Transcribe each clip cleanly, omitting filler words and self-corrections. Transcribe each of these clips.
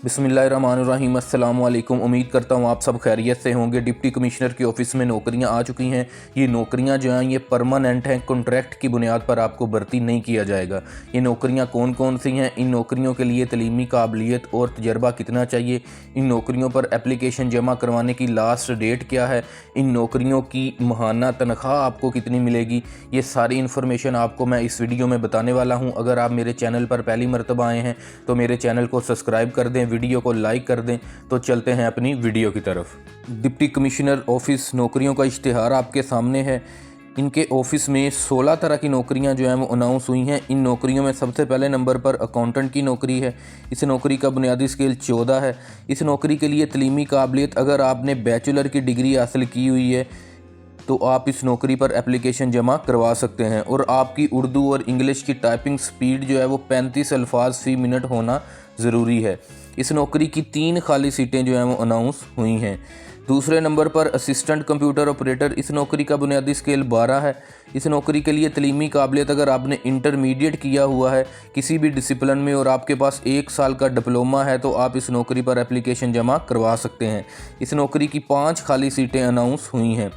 बिस्मिल्लाहिर्रहमानिर्रहीम। अस्सलाम वालेकुम। उम्मीद करता हूँ आप सब खैरियत से होंगे। डिप्टी कमिश्नर की ऑफ़िस में नौकरियाँ आ चुकी हैं। ये नौकरियाँ जो हैं ये परमानेंट हैं, कॉन्ट्रैक्ट की बुनियाद पर आपको भर्ती नहीं किया जाएगा। ये नौकरियाँ कौन कौन सी हैं, इन नौकरियों के लिए तलीमी काबिलियत और तजर्बा कितना चाहिए, इन नौकरियों पर एप्लीकेशन जमा करवाने की लास्ट डेट क्या है, इन नौकरियों की माहाना तनख्वाह आपको कितनी मिलेगी, ये सारी इन्फॉर्मेशन आपको मैं इस वीडियो में बताने वाला हूँ। अगर आप मेरे चैनल पर पहली मरतबा आए हैं तो मेरे चैनल को सब्सक्राइब कर दें, वीडियो को लाइक कर दें। तो चलते हैं अपनी वीडियो की तरफ। डिप्टी कमिश्नर ऑफिस नौकरियों का इश्तिहार आपके सामने है। इनके ऑफिस में 16 तरह की नौकरियां जो हैं वो अनाउंस हुई हैं। इन नौकरियों में सबसे पहले नंबर पर अकाउंटेंट की नौकरी है। इस नौकरी का बुनियादी स्केल 14 है। इस नौकरी के लिए तलीमी काबिलियत अगर आपने बैचलर की डिग्री हासिल की हुई है तो आप इस नौकरी पर एप्लीकेशन जमा करवा सकते हैं और आपकी उर्दू और इंग्लिश की टाइपिंग स्पीड जो है वो 35 अल्फाज फ़ी मिनट होना ज़रूरी है। इस नौकरी की 3 खाली सीटें जो हैं वो अनाउंस हुई हैं। दूसरे नंबर पर असिस्टेंट कंप्यूटर ऑपरेटर, इस नौकरी का बुनियादी स्केल 12 है। इस नौकरी के लिए तलीमी काबिलियत अगर आपने इंटरमीडिएट किया हुआ है किसी भी डिसिप्लिन में और आपके पास 1 साल का डिप्लोमा है तो आप इस नौकरी पर एप्लीकेशन जमा करवा सकते हैं। इस नौकरी की 5 खाली सीटें अनाउंस हुई हैं।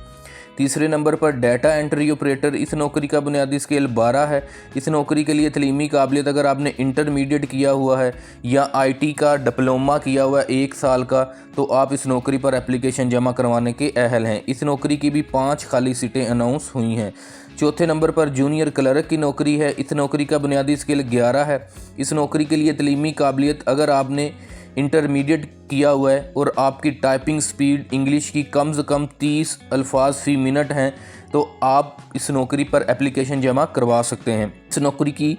तीसरे नंबर पर डाटा एंट्री ऑपरेटर, इस नौकरी का बुनियादी स्केल 12 है। इस नौकरी के लिए तलीमी काबिलियत अगर आपने इंटरमीडिएट किया हुआ है या आईटी का डिप्लोमा किया हुआ है 1 साल का तो आप इस नौकरी पर एप्लीकेशन जमा करवाने के अहल हैं। इस नौकरी की भी 5 खाली सीटें अनाउंस हुई हैं। चौथे नंबर पर जूनियर क्लर्क की नौकरी है। इस नौकरी का बुनियादी स्केल 11 है। इस नौकरी के लिए तलीमी काबिलियत अगर आपने इंटरमीडिएट किया हुआ है और आपकी टाइपिंग स्पीड इंग्लिश की कम से कम 30 अल्फाज फ़ी मिनट हैं तो आप इस नौकरी पर एप्लीकेशन जमा करवा सकते हैं। इस नौकरी की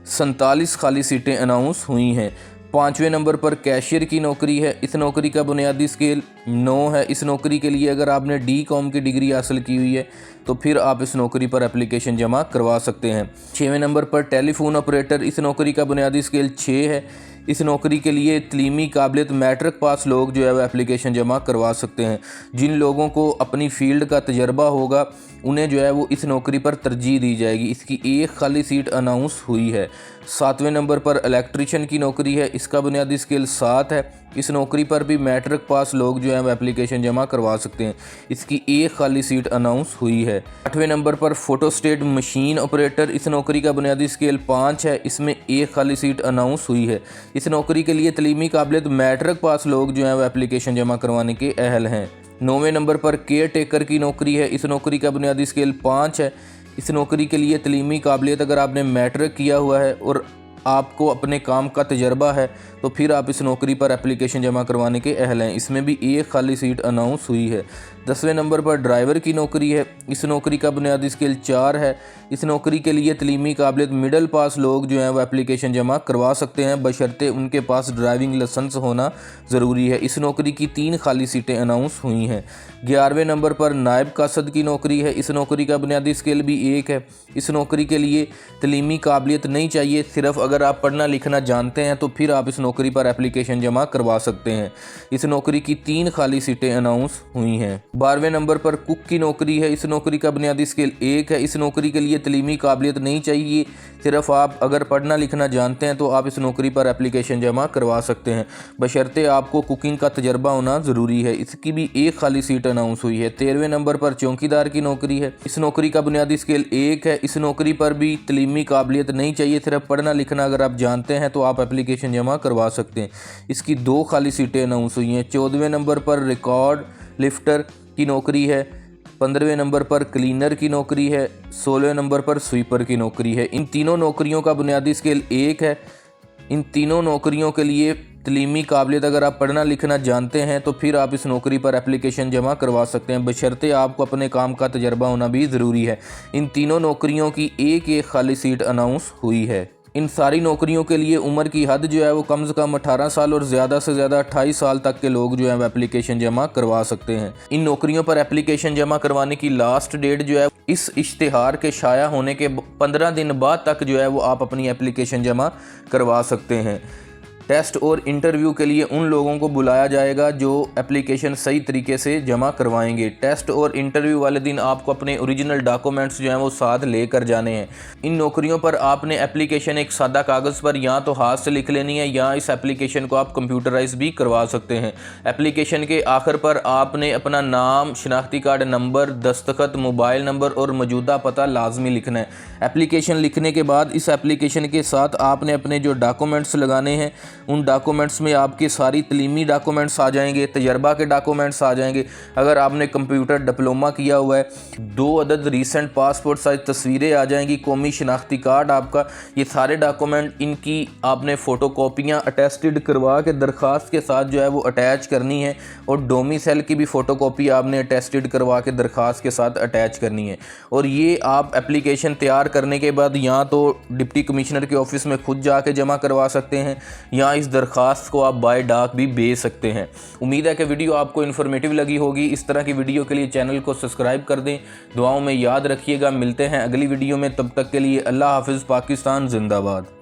47 खाली सीटें अनाउंस हुई हैं। 5वें नंबर पर कैशियर की नौकरी है। इस नौकरी का बुनियादी स्केल 9 है। इस नौकरी के लिए अगर आपने डी.कॉम की डिग्री हासिल की हुई है तो फिर आप इस नौकरी पर एप्लीकेशन जमा करवा सकते हैं। 6वें नंबर पर टेलीफोन ऑपरेटर, इस नौकरी का बुनियादी स्केल 6 है। इस नौकरी के लिए तलीमी काबिलियत मैट्रिक पास लोग जो है वो एप्लीकेशन जमा करवा सकते हैं। जिन लोगों को अपनी फील्ड का तजर्बा होगा उन्हें जो है वो इस नौकरी पर तरजीह दी जाएगी। इसकी 1 खाली सीट अनाउंस हुई है। 7वें नंबर पर इलेक्ट्रीशियन की नौकरी है। इसका बुनियादी स्केल 7 है। इस नौकरी पर भी मैट्रिक पास लोग जो है वो एप्लीकेशन जमा करवा सकते हैं। इसकी 1 खाली सीट अनाउंस हुई है। 8वें नंबर पर फोटोस्टेट मशीन ऑपरेटर, इस नौकरी का बुनियादी स्केल 5 है। इसमें 1 खाली सीट अनाउंस हुई है। इस नौकरी के लिए तलीमी काबिलियत मैट्रिक पास लोग जो हैं वो एप्लीकेशन जमा करवाने के अहल हैं। 9वें नंबर पर केयर टेकर की नौकरी है। इस नौकरी का बुनियादी स्केल 5 है। इस नौकरी के लिए तलीमी काबिलियत अगर आपने मैट्रिक किया हुआ है और आपको अपने काम का तजर्बा है तो फिर आप इस नौकरी पर एप्लीकेशन जमा करवाने के अहल हैं। इसमें भी 1 खाली सीट अनाउंस हुई है। 10वें नंबर पर ड्राइवर की नौकरी है। इस नौकरी का बुनियादी स्केल 4 है। इस नौकरी के लिए तलीमी काबिलियत मिडिल पास लोग जो हैं वो एप्लीकेशन जमा करवा सकते हैं बशर्ते उनके पास ड्राइविंग लाइसेंस होना ज़रूरी है। इस नौकरी की 3 खाली सीटें अनाउंस हुई हैं। 11वें नंबर पर नायब कासद की नौकरी है। इस नौकरी का बुनियादी स्केल भी 1 है। इस नौकरी के लिए तलीमी काबिलियत नहीं चाहिए, सिर्फ अगर आप पढ़ना लिखना जानते हैं तो फिर आप इस नौकरी पर एप्लीकेशन जमा करवा सकते हैं। इस नौकरी की 3 खाली सीटें अनाउंस हुई हैं। 12वें नंबर पर कुक की नौकरी है। इस नौकरी का बुनियादी स्केल 1 है। इस नौकरी के लिए तलीमी काबिलियत नहीं चाहिए, सिर्फ आप अगर पढ़ना लिखना जानते हैं तो आप इस नौकरी पर एप्लीकेशन जमा करवा सकते हैं बशर्ते आपको कुकिंग का तजर्बा होना ज़रूरी है। इसकी भी 1 खाली सीट अनाउंस हुई है। 13वें नंबर पर चौकीदार की नौकरी है। इस नौकरी का बुनियादी स्केल 1 है। इस नौकरी पर भी तलीमी काबिलियत नहीं चाहिए, सिर्फ पढ़ना लिखना अगर आप जानते हैं तो आप एप्लीकेशन जमा करवा सकते हैं। इसकी 2 खाली सीटें अनाउंस हुई हैं। 14वें नंबर पर रिकॉर्ड लिफ्टर की नौकरी है। 15वें नंबर पर क्लीनर की नौकरी है। 16वें नंबर पर स्वीपर की नौकरी है। इन तीनों नौकरियों का बुनियादी स्केल 1 है। इन तीनों नौकरियों के लिए तलीमी काबिलियत अगर आप पढ़ना लिखना जानते हैं तो फिर आप इस नौकरी पर एप्लीकेशन जमा करवा सकते हैं बशर्ते आपको अपने काम का तजर्बा होना भी ज़रूरी है। इन तीनों नौकरियों की 1 खाली सीट अनाउंस हुई है। इन सारी नौकरियों के लिए उम्र की हद जो है वो कम से कम 18 साल और ज़्यादा से ज़्यादा 28 साल तक के लोग जो है वो एप्लीकेशन जमा करवा सकते हैं। इन नौकरियों पर एप्लीकेशन जमा करवाने की लास्ट डेट जो है इस इश्तिहार के शाया होने के 15 दिन बाद तक जो है वो आप अपनी एप्लीकेशन जमा करवा सकते हैं। टेस्ट और इंटरव्यू के लिए उन लोगों को बुलाया जाएगा जो एप्लीकेशन सही तरीके से जमा करवाएंगे। टेस्ट और इंटरव्यू वाले दिन आपको अपने ओरिजिनल डॉक्यूमेंट्स जो हैं वो साथ लेकर जाने हैं। इन नौकरियों पर आपने एप्लीकेशन एक सादा कागज़ पर या तो हाथ से लिख लेनी है या इस एप्लीकेशन को आप कंप्यूटराइज भी करवा सकते हैं। एप्लीकेशन के आखिर पर आपने अपना नाम, शनाख्ती कार्ड नंबर, दस्तखत, मोबाइल नंबर और मौजूदा पता लाजमी लिखना है। एप्लीकेशन लिखने के बाद इस एप्लीकेशन के साथ आपने अपने जो डॉक्यूमेंट्स लगाने हैं उन डॉक्यूमेंट्स में आपके सारी तलीमी डॉक्यूमेंट्स आ जाएंगे, तजर्बा के डॉक्यूमेंट्स आ जाएंगे। अगर आपने कंप्यूटर डिप्लोमा किया हुआ है 2 अदद रीसेंट पासपोर्ट साइज तस्वीरें आ जाएंगी, कौमी शनाख्ती कार्ड आपका, ये सारे डॉक्यूमेंट इनकी आपने फ़ोटोकॉपियाँ अटेस्टेड करवा के दरख्वास्त के साथ जो है वो अटैच करनी है और डोमिसाइल की भी फ़ोटोकॉपी आपने अटेस्टेड करवा के दरख्वास्त के साथ अटैच करनी है। और ये आप एप्लीकेशन तैयार करने के बाद या तो डिप्टी कमिश्नर के ऑफिस में खुद जाके जमा करवा सकते हैं या इस दरख्वास्त को आप बाय डाक भी भेज सकते हैं। उम्मीद है कि वीडियो आपको इन्फॉर्मेटिव लगी होगी। इस तरह की वीडियो के लिए चैनल को सब्सक्राइब कर दें। दुआओं में याद रखिएगा। मिलते हैं अगली वीडियो में, तब तक के लिए अल्लाह हाफिज़। पाकिस्तान जिंदाबाद।